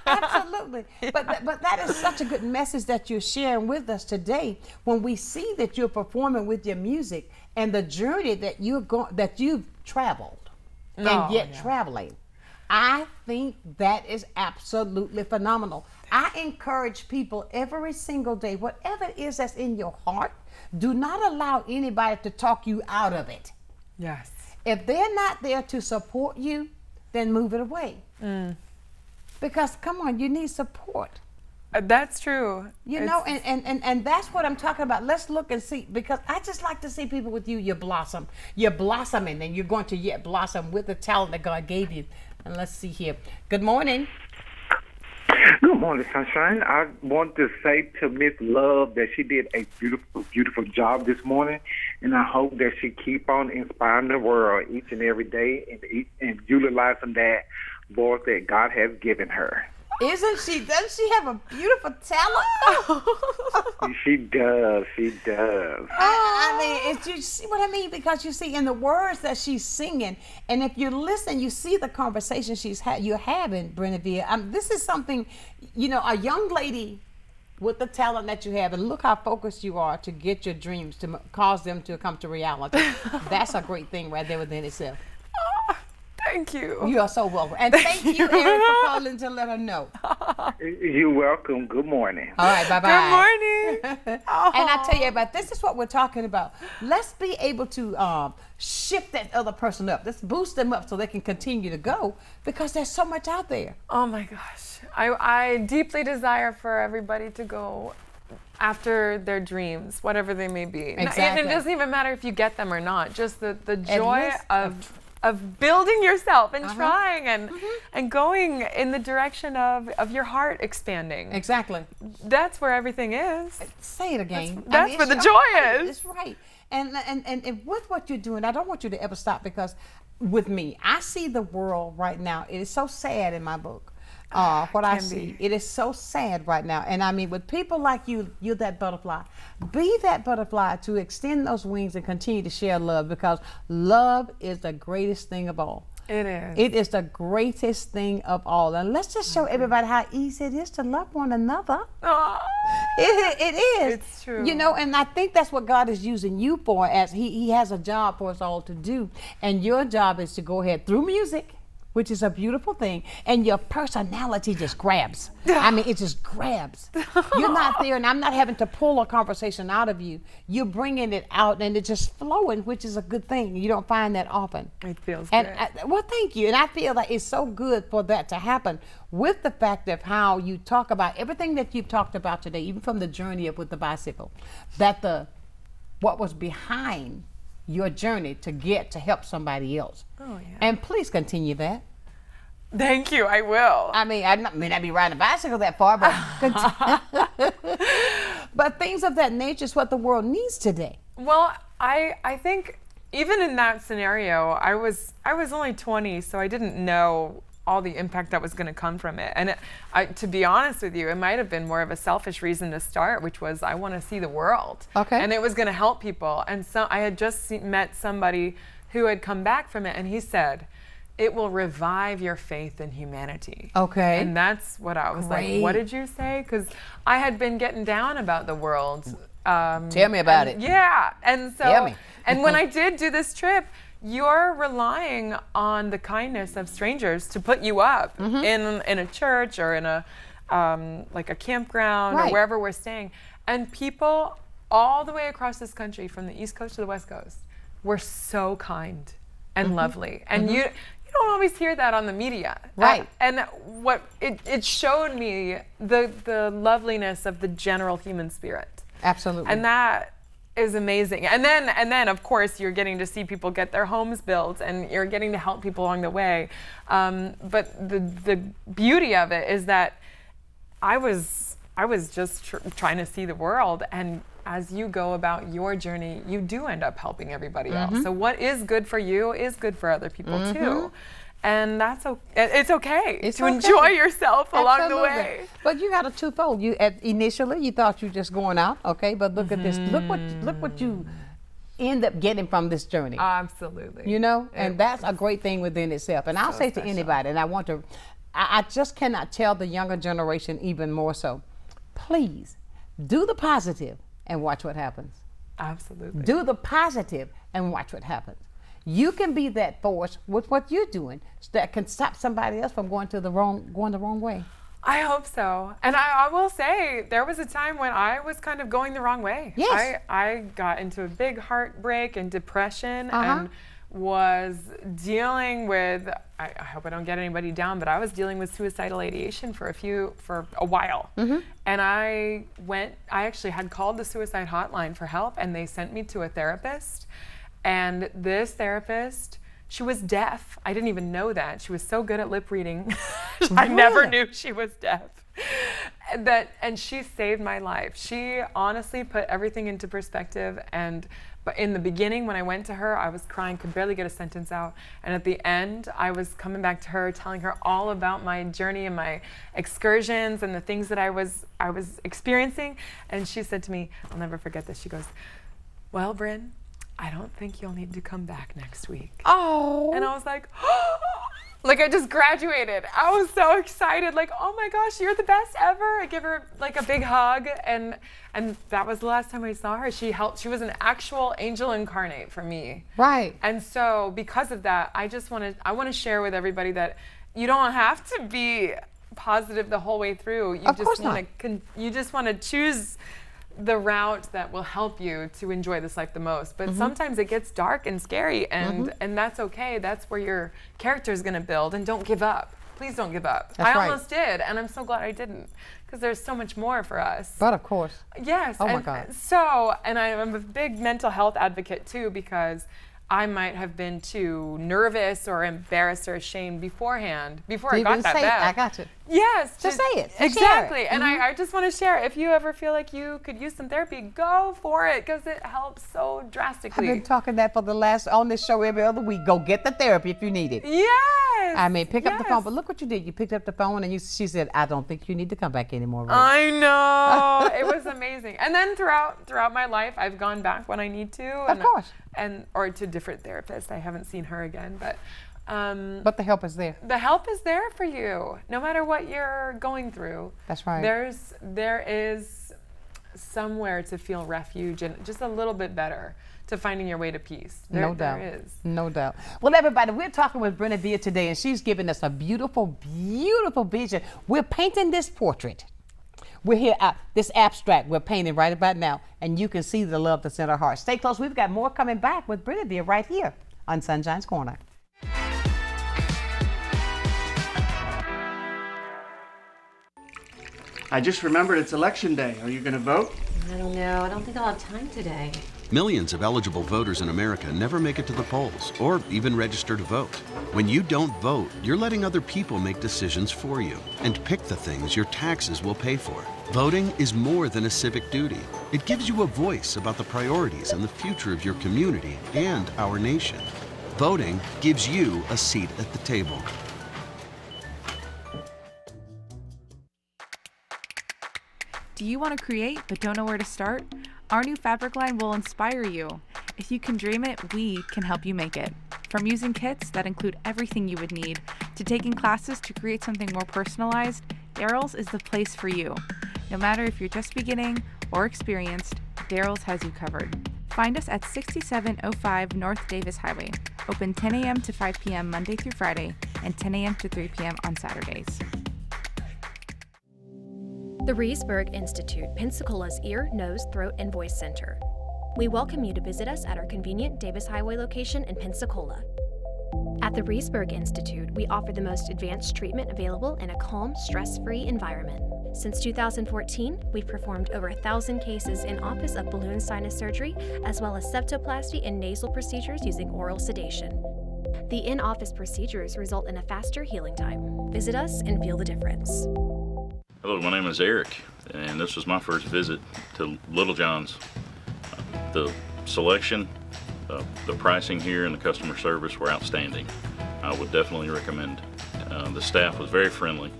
Absolutely. But that is such a good message that you're sharing with us today when we see that you're performing with your music and the journey that you've traveled and yet traveling. I think that is absolutely phenomenal. I encourage people every single day, whatever it is that's in your heart, do not allow anybody to talk you out of it. Yes. If they're not there to support you, then move it away. Because come on, you need support. That's true. You know, and that's what I'm talking about. Let's look and see, because I just like to see people with you. You blossom. You're blossoming, and you're going to yet blossom with the talent that God gave you. And let's see here. Good morning. Good morning, Sonshine. I want to say to Miss Love that she did a beautiful, beautiful job this morning, and I hope that she keep on inspiring the world each and every day and utilizing that voice that God has given her. Doesn't she have a beautiful talent? She does. She does. I mean, you see what I mean? Because you see in the words that she's singing, and if you listen, you see the conversation you're having, Brynnevere. This is something, you know, a young lady with the talent that you have, and look how focused you are to get your dreams, to cause them to come to reality. That's a great thing right there within itself. Thank you. You are so welcome. And thank you, Erin, for calling to let her know. You're welcome. Good morning. All right, bye-bye. Good morning. And I tell you about, this is what we're talking about. Let's be able to shift that other person up. Let's boost them up so they can continue to go, because there's so much out there. Oh my gosh. I deeply desire for everybody to go after their dreams, whatever they may be. Exactly. And it doesn't even matter if you get them or not. Just the joy of building yourself and trying and going in the direction of your heart expanding. Exactly. That's where everything is. Say it again. That's where the joy is. It's right. And with what you're doing, I don't want you to ever stop, because with me, I see the world right now. It is so sad in my book. What I see, it is so sad right now. And I mean, with people like you, you're that butterfly. Be that butterfly to extend those wings and continue to share love, because love is the greatest thing of all. It is. It is the greatest thing of all. And let's just show everybody how easy it is to love one another. It is. It's true. You know, and I think that's what God is using you for, as he has a job for us all to do. And your job is to go ahead through music, which is a beautiful thing, and your personality just grabs. I mean, it just grabs. You're not there, and I'm not having to pull a conversation out of you. You're bringing it out, and it's just flowing, which is a good thing. You don't find that often. It feels and good. Well, thank you. And I feel like it's so good for that to happen with the fact of how you talk about everything that you've talked about today, even from the journey up with the bicycle, that what was behind your journey to get to help somebody else. Oh, yeah. And please continue that. Thank you, I will. I mean, I may not be riding a bicycle that far, but but things of that nature is what the world needs today. Well, I think even in that scenario, I was only 20, so I didn't know all the impact that was going to come from it. And to be honest with you, it might have been more of a selfish reason to start, which was I want to see the world. Okay. And it was going to help people. And so I had just met somebody who had come back from it, and he said, it will revive your faith in humanity. Okay. And that's what I was Great. like, what did you say? Because I had been getting down about the world. Tell me about it. Yeah. And so, Tell me. And when I did do this trip, you're relying on the kindness of strangers to put you up in a church or in a like a campground Right. or wherever we're staying. And people all the way across this country, from the East Coast to the West Coast, were so kind and lovely. And you don't always hear that on the media. Right. And what it showed me the loveliness of the general human spirit. Absolutely. And that is amazing. And then of course you're getting to see people get their homes built, and you're getting to help people along the way. But the beauty of it is that I was just trying to see the world, and as you go about your journey, you do end up helping everybody else. So what is good for you is good for other people too. And it's okay to enjoy yourself along the way. But you got a twofold. Initially you thought you were just going out, okay? But look at this. Look what you end up getting from this journey. Absolutely. You know, and that's a great thing within itself. And I'll say to anybody, and I just cannot tell the younger generation even more so, please do the positive and watch what happens. Absolutely. Do the positive and watch what happens. You can be that force with what you're doing that can stop somebody else from going the wrong way. I hope so. And I will say, there was a time when I was kind of going the wrong way. Yes. I got into a big heartbreak and depression and was dealing with, I hope I don't get anybody down, but I was dealing with suicidal ideation for a while. And I actually had called the suicide hotline for help, and they sent me to a therapist. And this therapist, she was deaf. I didn't even know that. She was so good at lip reading. I never knew she was deaf. And she saved my life. She honestly put everything into perspective. But in the beginning, when I went to her, I was crying, could barely get a sentence out. And at the end, I was coming back to her, telling her all about my journey and my excursions and the things that I was experiencing. And she said to me, I'll never forget this. She goes, well, Bryn, I don't think you'll need to come back next week. Oh. And I was like, like I just graduated. I was so excited, like, oh my gosh, you're the best ever. I give her like a big hug, and that was the last time I saw her. She was an actual angel incarnate for me. Right. And so because of that, I want to share with everybody that you don't have to be positive the whole way through. You just want to choose the route that will help you to enjoy this life the most. But sometimes it gets dark and scary, and that's okay. That's where your character is going to build. And don't give up. Please don't give up. That's right. Almost did, and I'm so glad I didn't, because there's so much more for us. But of course. Yes. Oh my God. And I'm a big mental health advocate too, because I might have been too nervous or embarrassed or ashamed beforehand before I got that bad. I got you. Yes. Just say it. Just Exactly. share it. And I just want to share, if you ever feel like you could use some therapy, go for it, because it helps so drastically. I've been talking that on this show every other week. Go get the therapy if you need it. Yes. I mean, pick up the phone. But look what you did. You picked up the phone and she said, I don't think you need to come back anymore. Ray. I know. It was amazing. And then throughout my life, I've gone back when I need to. Of course. Or to different therapists. I haven't seen her again, but the help is there. The help is there for you, no matter what you're going through. That's right. There is somewhere to feel refuge and just a little bit better. to finding your way to peace. No doubt. There is. No doubt. Well, everybody, we're talking with Brynnevere today, and she's giving us a beautiful, beautiful vision. We're painting this portrait. We're here, this abstract we're painting right about now, and you can see the love that's in our heart. Stay close. We've got more coming back with Brynnevere right here on Sunshine's Corner. I just remembered it's election day. Are you going to vote? I don't know. I don't think I'll have time today. Millions of eligible voters in America never make it to the polls or even register to vote. When you don't vote, you're letting other people make decisions for you and pick the things your taxes will pay for. Voting is more than a civic duty. It gives you a voice about the priorities and the future of your community and our nation. Voting gives you a seat at the table. Do you want to create but don't know where to start? Our new fabric line will inspire you. If you can dream it, we can help you make it. From using kits that include everything you would need, to taking classes to create something more personalized, Daryl's is the place for you. No matter if you're just beginning or experienced, Daryl's has you covered. Find us at 6705 North Davis Highway. Open 10 a.m. to 5 p.m. Monday through Friday and 10 a.m. to 3 p.m. on Saturdays. The Reesburg Institute, Pensacola's Ear, Nose, Throat, and Voice Center. We welcome you to visit us at our convenient Davis Highway location in Pensacola. At the Reesburg Institute, we offer the most advanced treatment available in a calm, stress-free environment. Since 2014, we've performed over 1,000 cases in office of balloon sinus surgery, as well as septoplasty and nasal procedures using oral sedation. The in-office procedures result in a faster healing time. Visit us and feel the difference. Hello, my name is Eric, and this was my first visit to Little John's. The selection, the pricing here, and the customer service were outstanding. I would definitely recommend. The staff was very friendly,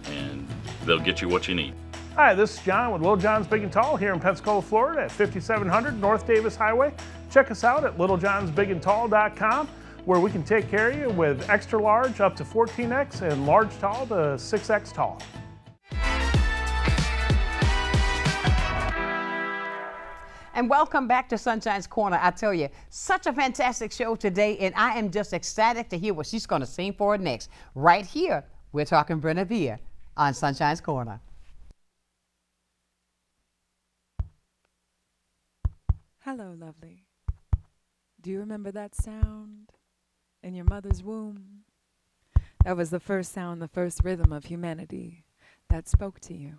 and they'll get you what you need. Hi, this is John with Little John's Big and Tall here in Pensacola, Florida at 5700 North Davis Highway. Check us out at littlejohnsbigandtall.com, where we can take care of you with extra large up to 14X and large tall to 6X tall. And welcome back to Sunshine's Corner. I tell you, such a fantastic show today, and I am just ecstatic to hear what she's going to sing for us next. Right here, we're talking Brynnevere on Sunshine's Corner. Hello, lovely. Do you remember that sound in your mother's womb? That was the first sound, the first rhythm of humanity that spoke to you.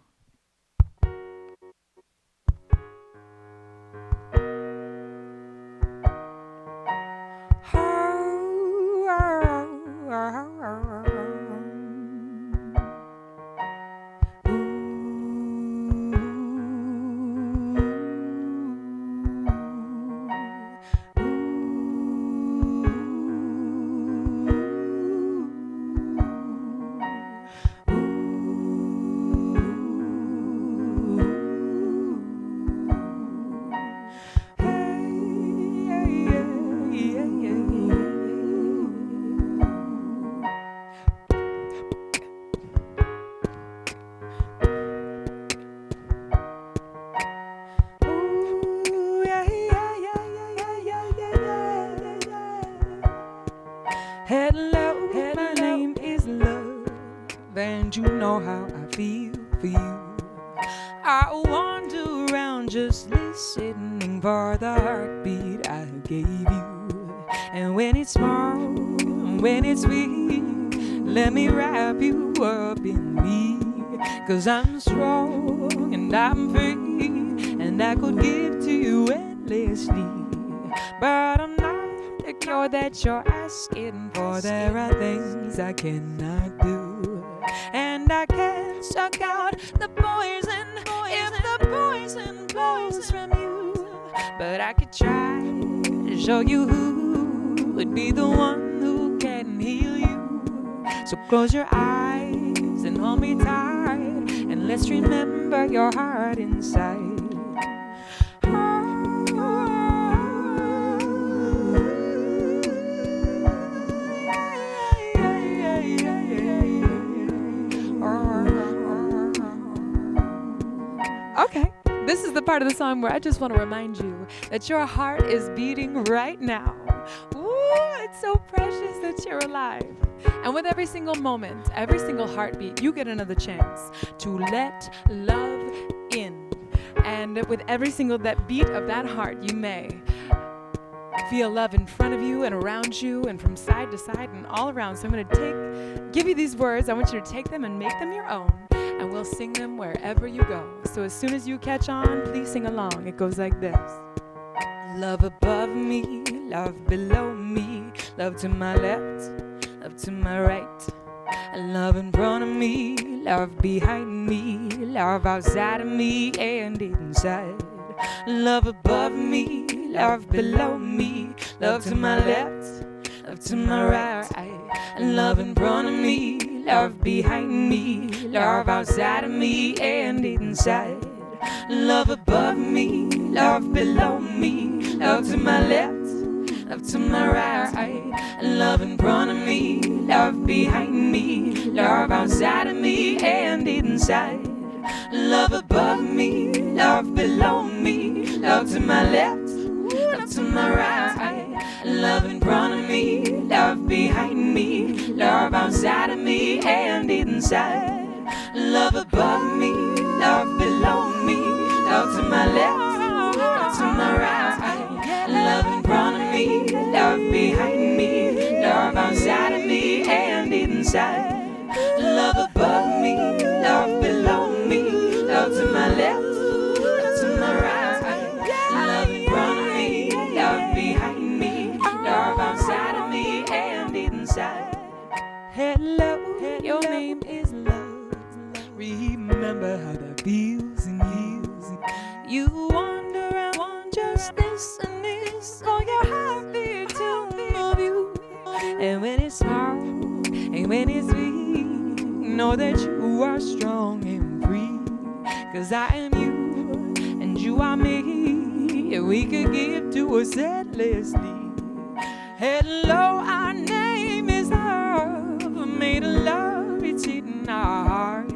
and you know how I feel for you. I wander around just listening for the heartbeat I gave you. And when it's small, when it's sweet, let me wrap you up in me. 'Cause I'm strong and I'm free, and I could give to you endlessly. But I'm not the cure that you're asking for. There are things I cannot do, and I can't suck out the poison if the poison flows from you. But I could try to show you who would be the one who can heal you. So close your eyes and hold me tight, and let's remember your heart inside. Okay, This is the part of the song where I just want to remind you that your heart is beating right now. Ooh, it's so precious that you're alive. And with every single moment, every single heartbeat, you get another chance to let love in. And with every single that beat of that heart, you may feel love in front of you and around you and from side to side and all around. So I'm going to give you these words. I want you to take them and make them your own. And we'll sing them wherever you go. So as soon as you catch on, please sing along. It goes like this. Love above me, love below me, love to my left, love to my right. Love in front of me, love behind me, love outside of me and inside. Love above me, love below me, love to my left, love to my right. Love in front of me, love behind me, love outside of me and inside. Love above me, love below me, love to my left, love to my right. Love in front of me, love behind me, love outside of me and inside. Love above me, love below me, love to my left, love to my right. Love in front of me, love behind me, love outside of me and inside. Love above me, love below me, love to my left, love to my right. Love in front of me, love behind me, love outside of me and inside. Love above me, love below me, love to my left, love to my right. Love in front of me, love behind me, love outside of me and inside. Hello, your name is love. Remember how that feels and heals. You wander around just this and this, all your heartbeat to move you. And when it's hard and when it's weak, know that you are strong and free. Cause I am you and you are me, and we could give to us endlessly. Hello, our name is love, made of love, it's in our heart.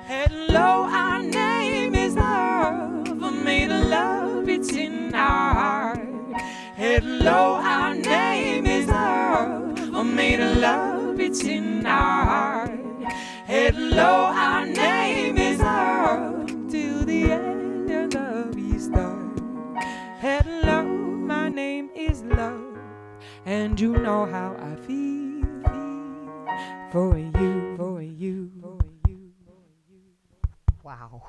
Hello, our name is love, made of love, it's in our heart. Hello, our name is love, made of love, it's in our heart. Hello, our name is love, till the end of love we start. Hello, my name is love, and you know how I feel for you, for you, for you. Wow.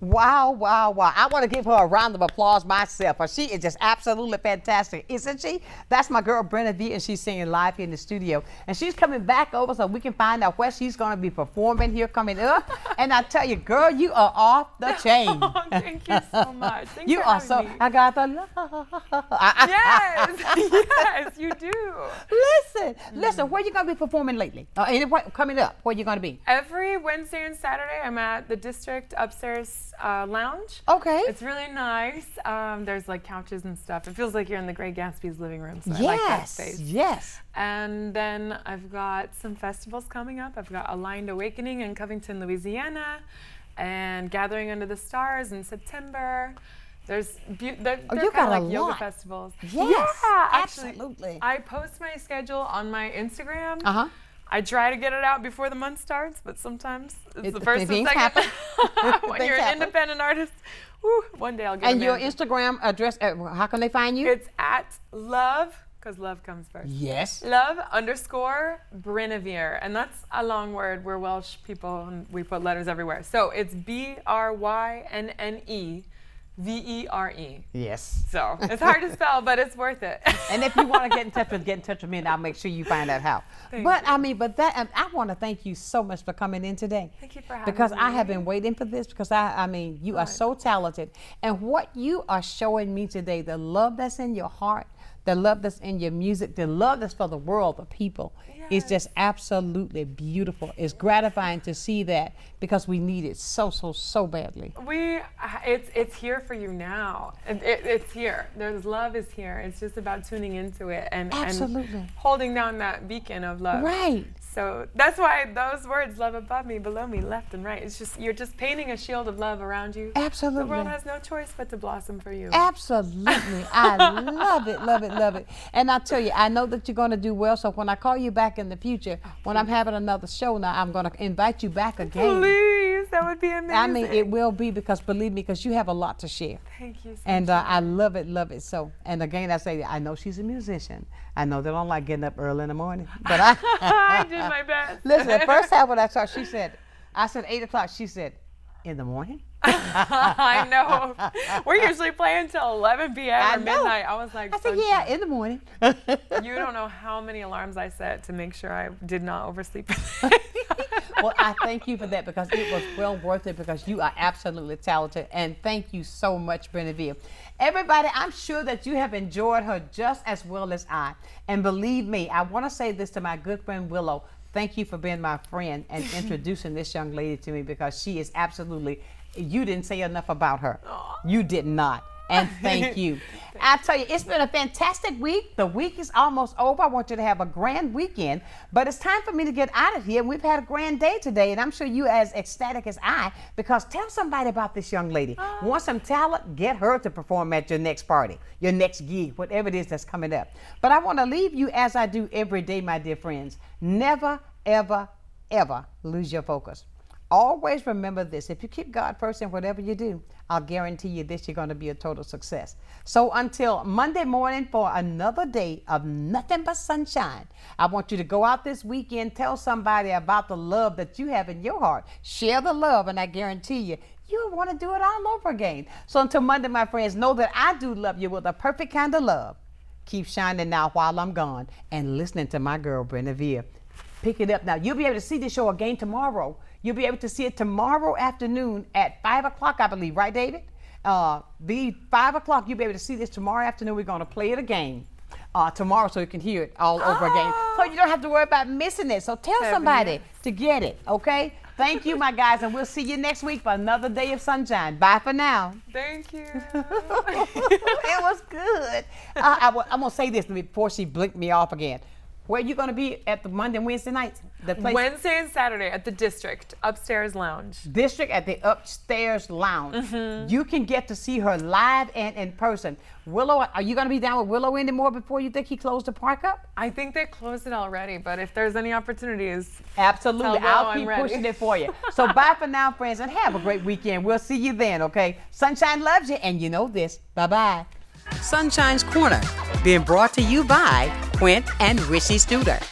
Wow, wow, wow. I want to give her a round of applause myself, for she is just absolutely fantastic, isn't she? That's my girl, Brynnevere, and she's singing live here in the studio. And she's coming back over so we can find out where she's going to be performing here coming up. And I tell you, girl, you are off the chain. Oh, thank you so much. Thanks you for are having so, me. I got the love. Yes, yes, you do. Listen, where you going to be performing lately? Coming up, where you going to be? Every Wednesday and Saturday, I'm at the District upstairs lounge. Okay. It's really nice. There's like couches and stuff. It feels like you're in the Great Gatsby's living room, so Yes, I like that space. yes. And then I've got some festivals coming up. I've got Aligned Awakening in Covington, Louisiana, and Gathering Under the Stars in September. They're you kind got of a like yoga lot. festivals. Yes, yeah, actually, absolutely. I post my schedule on my Instagram. Uh-huh. I try to get it out before the month starts, but sometimes it's the first and things second. happen. When Things you're an happen. independent artist, whew, one day I'll get And a your manager. Instagram address, how can they find you? It's at love, because love comes first. Yes. Love_Brynnevere. And that's a long word. We're Welsh people and we put letters everywhere. So it's BRYNNEVERE. Yes. So it's hard to spell, but it's worth it. And if you want to get in touch with me, and I'll make sure you find out how. Thank But you. I mean, I want to thank you so much for coming in today. Thank you for having Because me. I have been waiting for this, because I mean, you are so talented. And what you are showing me today, the love that's in your heart, the love that's in your music, the love that's for the world, the people, is just absolutely beautiful. It's gratifying to see that, because we need it so badly. It's here for you now. It's here. There's love is here. It's just about tuning into it and Absolutely. holding down that beacon of love. Right. So that's why those words, love above me, below me, left and right. It's just, you're just painting a shield of love around you. Absolutely. The world has no choice but to blossom for you. Absolutely. I love it, love it, love it. And I tell you, I know that you're going to do well. So when I call you back in the future, when I'm having another show now, I'm going to invite you back again. Please, that would be amazing. I mean, it will be, because believe me, because you have a lot to share. Thank you so And much. I love it, love it. So, and again, I say, I know she's a musician. I know they don't like getting up early in the morning, but I did my best. Listen, the first time when I saw, I said 8 o'clock. She said, in the morning? I know. We're usually playing till 11 p.m. or midnight. I was like, I said, yeah, in the morning. You don't know how many alarms I set to make sure I did not oversleep. Well, I thank you for that, because it was well worth it, because you are absolutely talented. And thank you so much, Brynnevere. Everybody, I'm sure that you have enjoyed her just as well as I. And believe me, I want to say this to my good friend Willow. Thank you for being my friend and introducing this young lady to me, because she is absolutely, you didn't say enough about her. You did not. And thank you. I tell you, it's been a fantastic week. The week is almost over. I want you to have a grand weekend, but it's time for me to get out of here. We've had a grand day today, and I'm sure you as ecstatic as I, because tell somebody about this young lady. Want some talent? Get her to perform at your next party, your next gig, whatever it is that's coming up. But I want to leave you as I do every day, my dear friends. Never, ever, ever lose your focus. Always remember this: if you keep God first in whatever you do, I'll guarantee you this, you're going to be a total success. So until Monday morning for another day of nothing but sunshine, I want you to go out this weekend, tell somebody about the love that you have in your heart. Share the love, and I guarantee you, you'll want to do it all over again. So until Monday, my friends, know that I do love you with a perfect kind of love. Keep shining now while I'm gone, and listening to my girl, Brynnevere. Pick it up now. You'll be able to see this show again tomorrow. You'll be able to see it tomorrow afternoon at 5 o'clock, I believe. Right, David? The 5 o'clock, you'll be able to see this tomorrow afternoon. We're going to play it again tomorrow, so you can hear it all over again. So you don't have to worry about missing it. So tell somebody to get it, okay? Thank you, my guys, and we'll see you next week for another day of sunshine. Bye for now. Thank you. It was good. I'm going to say this before she blinked me off again. Where are you going to be at the Monday and Wednesday nights? The place? Wednesday and Saturday at the District Upstairs Lounge. District at the Upstairs Lounge. You can get to see her live and in person. Willow, are you going to be down with Willow anymore before you think he closed the park up? I think they closed it already, but if there's any opportunities, absolutely, Willow, I'll keep pushing it for you. So bye for now, friends, and have a great weekend. We'll see you then, okay? Sunshine loves you, and you know this. Bye-bye. Sunshine's Corner, being brought to you by Quint and Richie Studer.